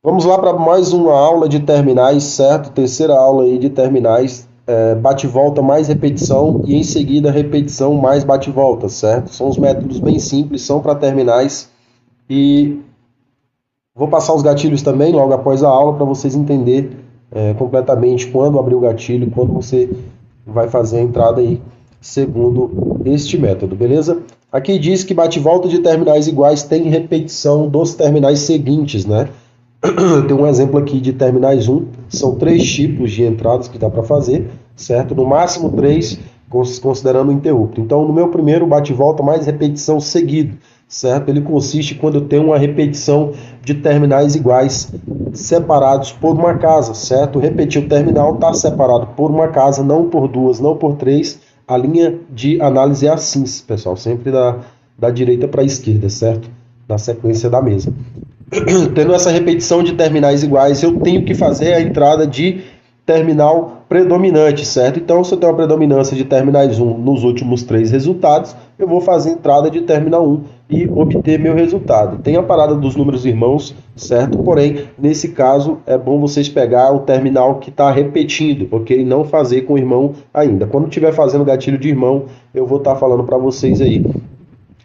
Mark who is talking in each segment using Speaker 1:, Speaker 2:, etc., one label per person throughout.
Speaker 1: Vamos lá para mais uma aula de terminais, certo? Terceira aula aí de terminais, bate-volta mais repetição e em seguida repetição mais bate-volta, certo? São os métodos bem simples, são para terminais e vou passar os gatilhos também logo após a aula para vocês entenderem completamente quando abrir o gatilho, quando você vai fazer a entrada aí segundo este método, beleza? Aqui diz que bate-volta de terminais iguais tem repetição dos terminais seguintes, né? Eu tenho um exemplo aqui de terminais 1, são 3 tipos de entradas que dá para fazer, certo? No máximo 3, considerando o interrupto. Então, no meu primeiro bate-volta mais repetição seguido, certo? Ele consiste quando eu tenho uma repetição de terminais iguais separados por uma casa, certo? Repetir o terminal está separado por uma casa, não por duas, não por três. A linha de análise é assim, pessoal, sempre da direita para a esquerda, certo? Na sequência da mesa. Tendo essa repetição de terminais iguais, eu tenho que fazer a entrada de terminal predominante, certo? Então, se eu tenho uma predominância de terminais 1 nos últimos 3 resultados, eu vou fazer a entrada de terminal 1 e obter meu resultado. Tem a parada dos números irmãos, certo? Porém, nesse caso, é bom vocês pegar o terminal que está repetindo, ok? Não fazer com o irmão ainda. Quando estiver fazendo gatilho de irmão, eu vou estar falando para vocês aí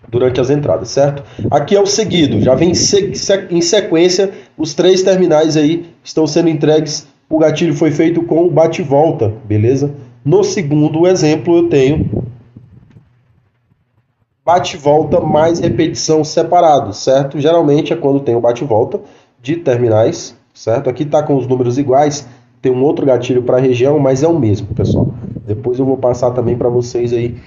Speaker 1: durante as entradas, certo? Aqui é o seguido, já vem em sequência, os 3 terminais aí estão sendo entregues, o gatilho foi feito com bate-volta, beleza? No segundo exemplo eu tenho bate-volta mais repetição separado, certo? Geralmente é quando tem o bate-volta de terminais, certo? Aqui está com os números iguais, tem um outro gatilho para a região, mas é o mesmo, pessoal. Depois eu vou passar também para vocês aí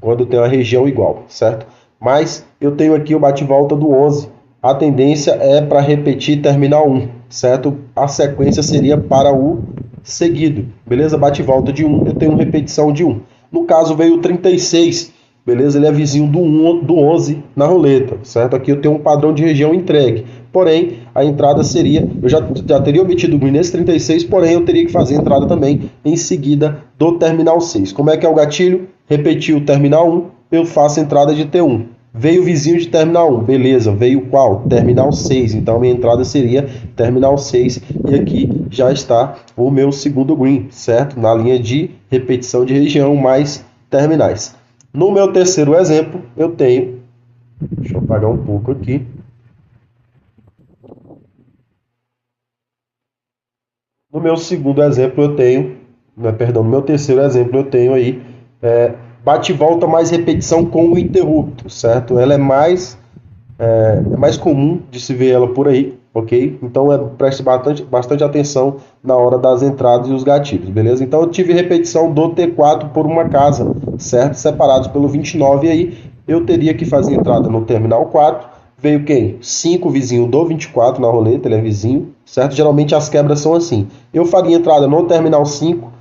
Speaker 1: quando tem uma região igual, certo? Mas eu tenho aqui o bate-volta do 11. A tendência é para repetir terminal 1, certo? A sequência seria para o seguido, beleza? Bate-volta de 1, eu tenho repetição de 1. No caso veio o 36, beleza? Ele é vizinho do 11 na roleta, certo? Aqui eu tenho um padrão de região entregue. Porém, a entrada seria, eu já teria obtido o green nesse 36, porém eu teria que fazer a entrada também em seguida do terminal 6. Como é que é o gatilho? Repetiu o terminal 1, eu faço a entrada de T1. Veio o vizinho de terminal 1, beleza, veio qual? Terminal 6, então a minha entrada seria terminal 6, e aqui já está o meu segundo green, certo? Na linha de repetição de região mais terminais. No meu terceiro exemplo, eu tenho, deixa eu apagar um pouco aqui, no meu segundo exemplo eu tenho, no meu terceiro exemplo eu tenho aí bate-volta mais repetição com o interrupto, certo? Ela é mais comum de se ver ela por aí, ok? Então preste bastante atenção na hora das entradas e os gatilhos, beleza? Então eu tive repetição do T4 por uma casa, certo? Separados pelo 29, e aí eu teria que fazer entrada no terminal 4. Veio quem? 5 vizinho do 24 na roleta, ele é vizinho, certo? Geralmente as quebras são assim. Eu faria entrada no terminal 5,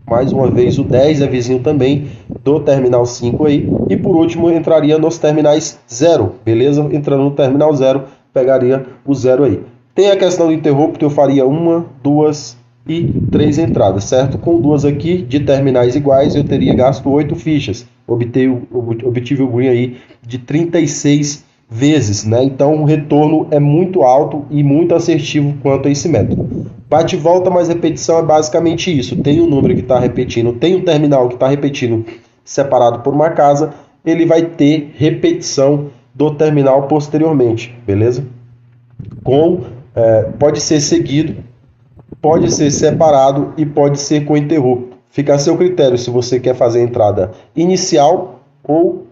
Speaker 1: mais uma vez o 10 é vizinho também do terminal 5 aí. E por último entraria nos terminais 0, beleza? Entrando no terminal 0, pegaria o 0 aí. Tem a questão do interrupto, eu faria 1, 2 e 3 entradas, certo? Com 2 aqui de terminais iguais, eu teria gasto 8 fichas. Obtive o green aí de 36 vezes, né? Então o retorno é muito alto e muito assertivo quanto a esse método. Bate e volta mais repetição é basicamente isso. Tem um número que está repetindo, tem um terminal que está repetindo separado por uma casa, ele vai ter repetição do terminal posteriormente, beleza? Pode ser seguido, pode ser separado e pode ser com interrupto. Fica a seu critério se você quer fazer a entrada inicial ou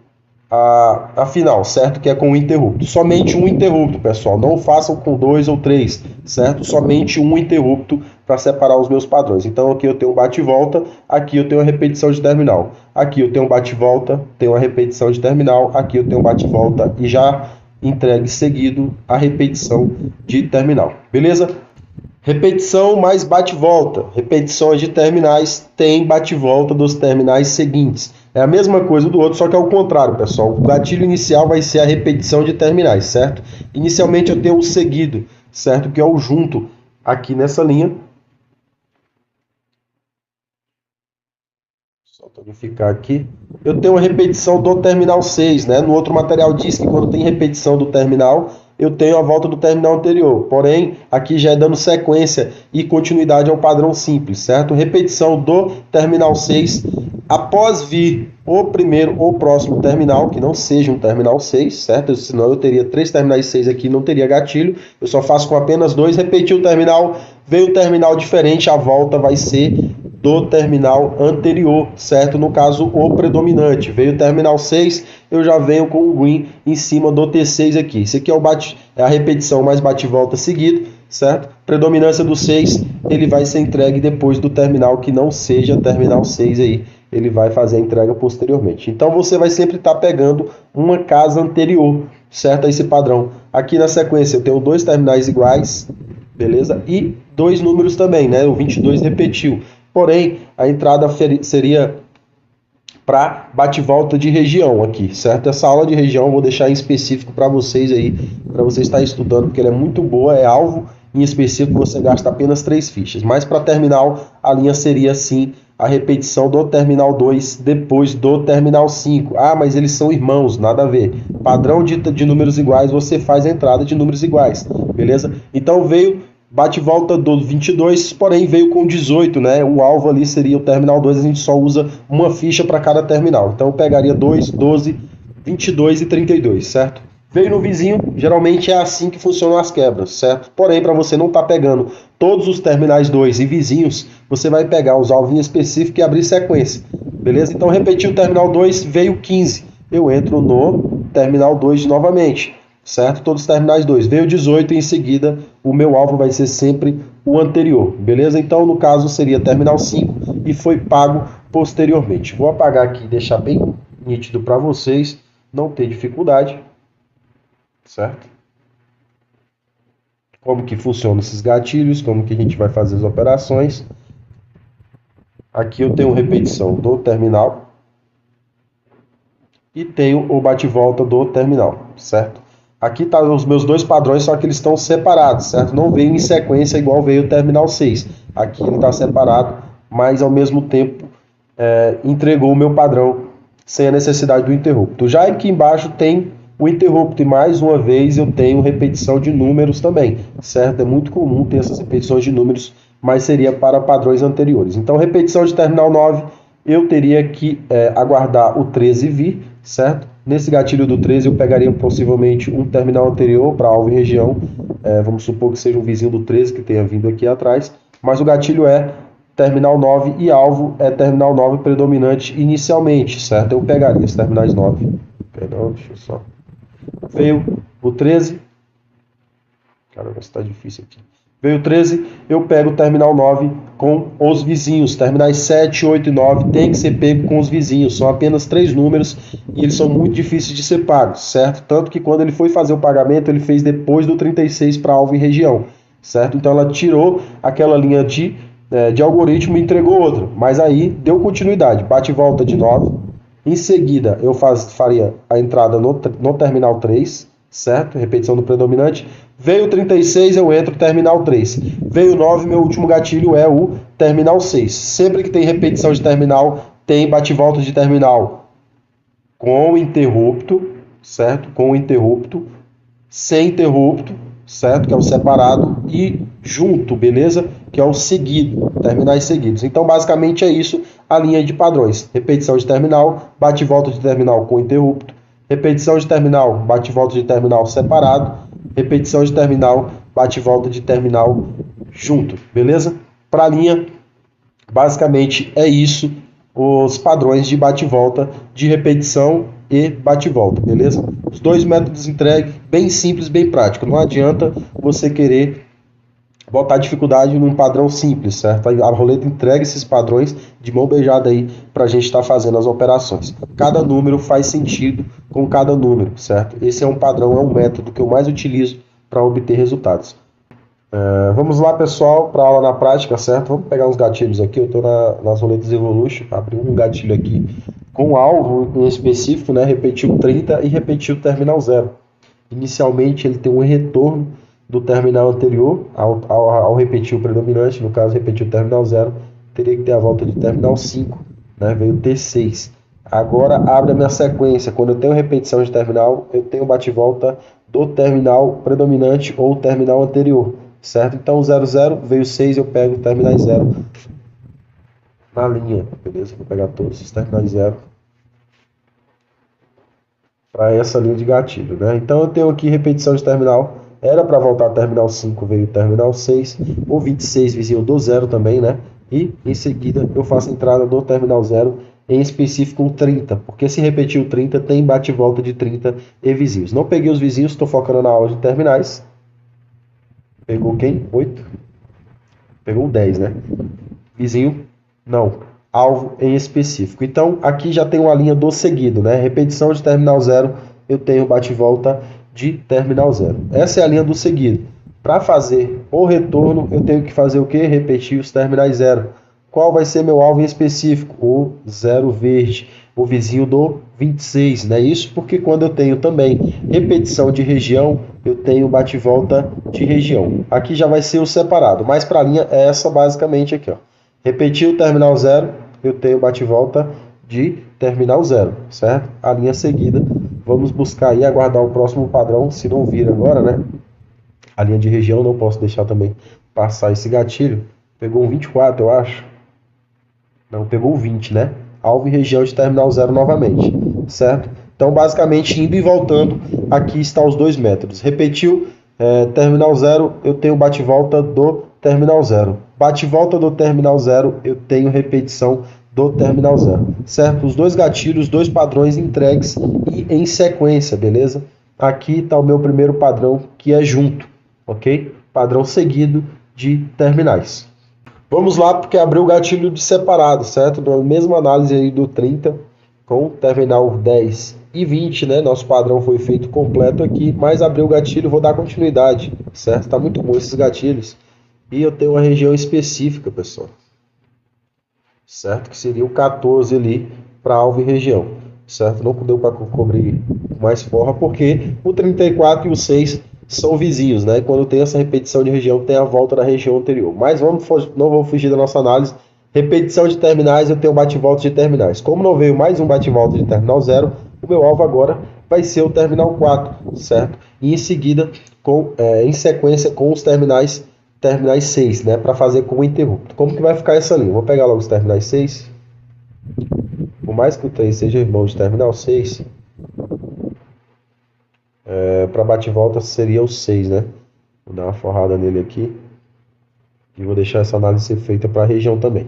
Speaker 1: a final, certo? Que é com o interrupto. Somente um interrupto, pessoal. Não façam com 2 ou 3, certo? Somente um interrupto para separar os meus padrões. Então aqui eu tenho um bate e volta, aqui eu tenho uma repetição de terminal. Aqui eu tenho um bate e volta, tenho uma repetição de terminal, aqui eu tenho um bate e volta e já entregue seguido a repetição de terminal. Beleza? Repetição mais bate-volta. Repetições de terminais tem bate-volta dos terminais seguintes. É a mesma coisa do outro, só que é o contrário, pessoal. O gatilho inicial vai ser a repetição de terminais, certo? Inicialmente eu tenho o seguido, certo? Que é o junto aqui nessa linha. Só tonificar aqui. Eu tenho a repetição do terminal 6, né? No outro material diz que quando tem repetição do terminal, eu tenho a volta do terminal anterior. Porém, aqui já é dando sequência e continuidade ao padrão simples, certo? Repetição do terminal 6, após vir o primeiro ou próximo terminal, que não seja um terminal 6, certo? Senão eu teria 3 terminais 6 aqui, não teria gatilho. Eu só faço com apenas 2, repetir o terminal, veio um terminal diferente, a volta vai ser do terminal anterior, certo? No caso, o predominante. Veio o terminal 6, eu já venho com o green em cima do T6 aqui. Esse aqui é a repetição mais bate-volta seguido, certo? Predominância do 6, ele vai ser entregue depois do terminal que não seja terminal 6 aí. Ele vai fazer a entrega posteriormente. Então você vai sempre estar pegando uma casa anterior, certo? A esse padrão. Aqui na sequência eu tenho 2 terminais iguais, beleza? E 2 números também, né? O 22 repetiu. Porém, a entrada seria para bate-volta de região aqui, certo? Essa aula de região eu vou deixar em específico para vocês aí, para vocês estarem estudando, porque ela é muito boa, é alvo em específico, você gasta apenas 3 fichas. Mas para terminal, a linha seria assim, a repetição do terminal 2 depois do terminal 5. Ah, mas eles são irmãos, nada a ver. Padrão de números iguais, você faz a entrada de números iguais, beleza? Então veio bate-volta do 22, porém veio com 18, né? O alvo ali seria o terminal 2, a gente só usa uma ficha para cada terminal. Então eu pegaria 2, 12, 22 e 32, certo? Veio no vizinho, geralmente é assim que funcionam as quebras, certo? Porém, para você não estar pegando todos os terminais 2 e vizinhos, você vai pegar os alvinhos específicos e abrir sequência, beleza? Então repetiu o terminal 2, veio 15. Eu entro no terminal 2 novamente, certo? Todos os terminais 2. Veio 18 e em seguida o meu alvo vai ser sempre o anterior, beleza? Então, no caso, seria terminal 5 e foi pago posteriormente. Vou apagar aqui e deixar bem nítido para vocês não ter dificuldade, certo? Como que funcionam esses gatilhos, como que a gente vai fazer as operações. Aqui eu tenho repetição do terminal e tenho o bate-volta do terminal, certo? Aqui tá os meus 2 padrões, só que eles estão separados, certo? Não veio em sequência igual veio o terminal 6. Aqui ele está separado, mas ao mesmo tempo entregou o meu padrão sem a necessidade do interrupto. Já aqui embaixo tem o interrupto e mais uma vez eu tenho repetição de números também, certo? É muito comum ter essas repetições de números, mas seria para padrões anteriores. Então, repetição de terminal 9, eu teria que aguardar o 13 vir, certo? Nesse gatilho do 13 eu pegaria possivelmente um terminal anterior para alvo e região, vamos supor que seja um vizinho do 13 que tenha vindo aqui atrás, mas o gatilho é terminal 9 e alvo é terminal 9 predominante inicialmente, certo? Eu pegaria esse terminais 9, perdão, deixa eu só... Veio o 13, caramba, está difícil aqui. Veio o 13, eu pego o terminal 9 com os vizinhos. Terminais 7, 8 e 9 tem que ser pego com os vizinhos. São apenas 3 números e eles são muito difíceis de ser pagos, certo? Tanto que quando ele foi fazer o pagamento, ele fez depois do 36 para alvo e região, certo? Então ela tirou aquela linha de algoritmo e entregou outra. Mas aí deu continuidade, bate e volta de 9. Em seguida, eu faria a entrada no terminal 3, certo? Repetição do predominante. Veio o 36, eu entro no terminal 3. Veio o 9, meu último gatilho é o terminal 6. Sempre que tem repetição de terminal, tem bate-volta de terminal com interrupto, certo? Com interrupto, sem interrupto, certo? Que é o separado, e junto, beleza? Que é o seguido, terminais seguidos. Então, basicamente é isso a linha de padrões. Repetição de terminal, bate-volta de terminal com interrupto, repetição de terminal, bate-volta de terminal separado, repetição de terminal, bate-volta de terminal junto, beleza? Para a linha, basicamente é isso, os padrões de bate-volta, de repetição e bate-volta, beleza? Os 2 métodos entregue, bem simples, bem prático. Não adianta você querer botar dificuldade num padrão simples, certo? A roleta entrega esses padrões de mão beijada aí para a gente estar fazendo as operações. Cada número faz sentido com cada número, certo? Esse é um padrão, é um método que eu mais utilizo para obter resultados. Vamos lá, pessoal, para a aula na prática, certo? Vamos pegar uns gatilhos aqui. Eu estou nas roletas Evolution, abri um gatilho aqui com alvo em específico, né? Repetiu 30 e repetiu o terminal 0. Inicialmente ele tem um retorno do terminal anterior, ao repetir o predominante, no caso repetir o terminal 0, teria que ter a volta de terminal 5, né? Veio T6. Agora abre a minha sequência, quando eu tenho repetição de terminal, eu tenho bate-volta do terminal predominante ou terminal anterior, certo? Então, 0, 0, veio 6, eu pego terminais 0 na linha, beleza? Vou pegar todos os terminais 0 para essa linha de gatilho, né? Então, eu tenho aqui repetição de terminal, era para voltar a terminal 5, veio terminal 6, o 26 vizinho do 0 também, né? E, em seguida, eu faço a entrada do terminal 0, em específico um 30, porque se repetir o 30, tem bate-volta de 30 e vizinhos. Não peguei os vizinhos, estou focando na aula de terminais. Pegou quem? 8? Pegou 10, né? Vizinho? Não. Alvo em específico. Então, aqui já tem uma linha do seguido, né? Repetição de terminal 0, eu tenho bate-volta de terminal 0. Essa é a linha do seguido. Para fazer o retorno, eu tenho que fazer o quê? Repetir os terminais 0. Qual vai ser meu alvo em específico? O 0 verde, o vizinho do 26, né? Isso porque quando eu tenho também repetição de região, eu tenho bate-volta de região. Aqui já vai ser o separado, mas para a linha é essa basicamente aqui, ó. Repetir o terminal 0, eu tenho bate-volta de terminal 0, certo? A linha seguida, vamos buscar aí, aguardar o próximo padrão, se não vir agora, né? A linha de região, não posso deixar também passar esse gatilho. Pegou um 24, eu acho. Não, pegou o 20, né? Alvo e região de terminal 0 novamente, certo? Então, basicamente, indo e voltando, aqui estão os dois métodos. Repetiu, terminal 0, eu tenho bate-volta do terminal 0. Bate-volta do terminal 0, eu tenho repetição do terminal 0, certo? Os dois gatilhos, dois padrões entregues e em sequência, beleza? Aqui está o meu primeiro padrão, que é junto, ok? Padrão seguido de terminais. Vamos lá, porque abriu o gatilho de separado, certo? Na mesma análise aí do 30, com terminal 10 e 20, né? Nosso padrão foi feito completo aqui, mas abriu o gatilho, vou dar continuidade, certo? Tá muito bom esses gatilhos. E eu tenho uma região específica, pessoal, certo? Que seria o 14 ali para alvo e região, certo? Não deu para cobrir mais forra, porque o 34 e o 6 são vizinhos, né? E quando tem essa repetição de região, tem a volta da região anterior. Mas não vamos fugir da nossa análise. Repetição de terminais, eu tenho bate-volta de terminais. Como não veio mais um bate-volta de terminal 0, o meu alvo agora vai ser o terminal 4, certo? E em seguida, em sequência com os terminais 6, né? Para fazer com o interrupto. Como que vai ficar essa linha? Vou pegar logo os terminais 6. Por mais que o 3 seja irmão de terminal 6, para bate-volta seria o 6, né? Vou dar uma forrada nele aqui. E vou deixar essa análise ser feita para a região também.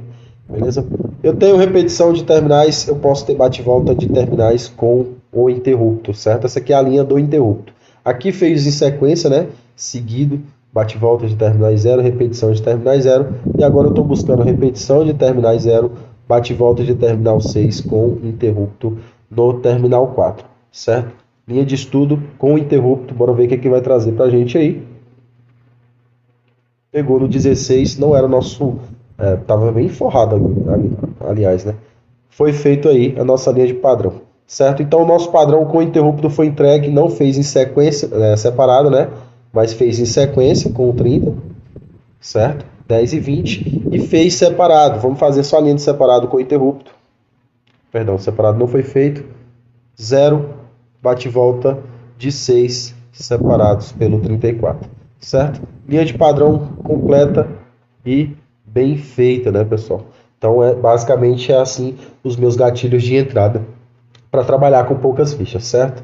Speaker 1: Beleza? Eu tenho repetição de terminais, eu posso ter bate-volta de terminais com o interrupto, certo? Essa aqui é a linha do interrupto. Aqui fez em sequência, né? Seguido, bate-volta de terminais 0, repetição de terminais 0. E agora eu estou buscando repetição de terminais 0, bate-volta de terminal 6 com interrupto no terminal 4, certo? Linha de estudo com interrupto, bora ver o que vai trazer para a gente aí. Pegou no 16, não era o nosso... Tava bem forrado, aliás, né? Foi feito aí a nossa linha de padrão, certo? Então, o nosso padrão com interrupto foi entregue, não fez em sequência, separado, né? Mas fez em sequência com o 30, certo? 10 e 20, e fez separado. Vamos fazer só a linha de separado com interrupto. Perdão, separado não foi feito. 0, bate-volta de 6 separados pelo 34, certo? Linha de padrão completa e bem feita, né, pessoal? Então, basicamente é assim os meus gatilhos de entrada para trabalhar com poucas fichas, certo?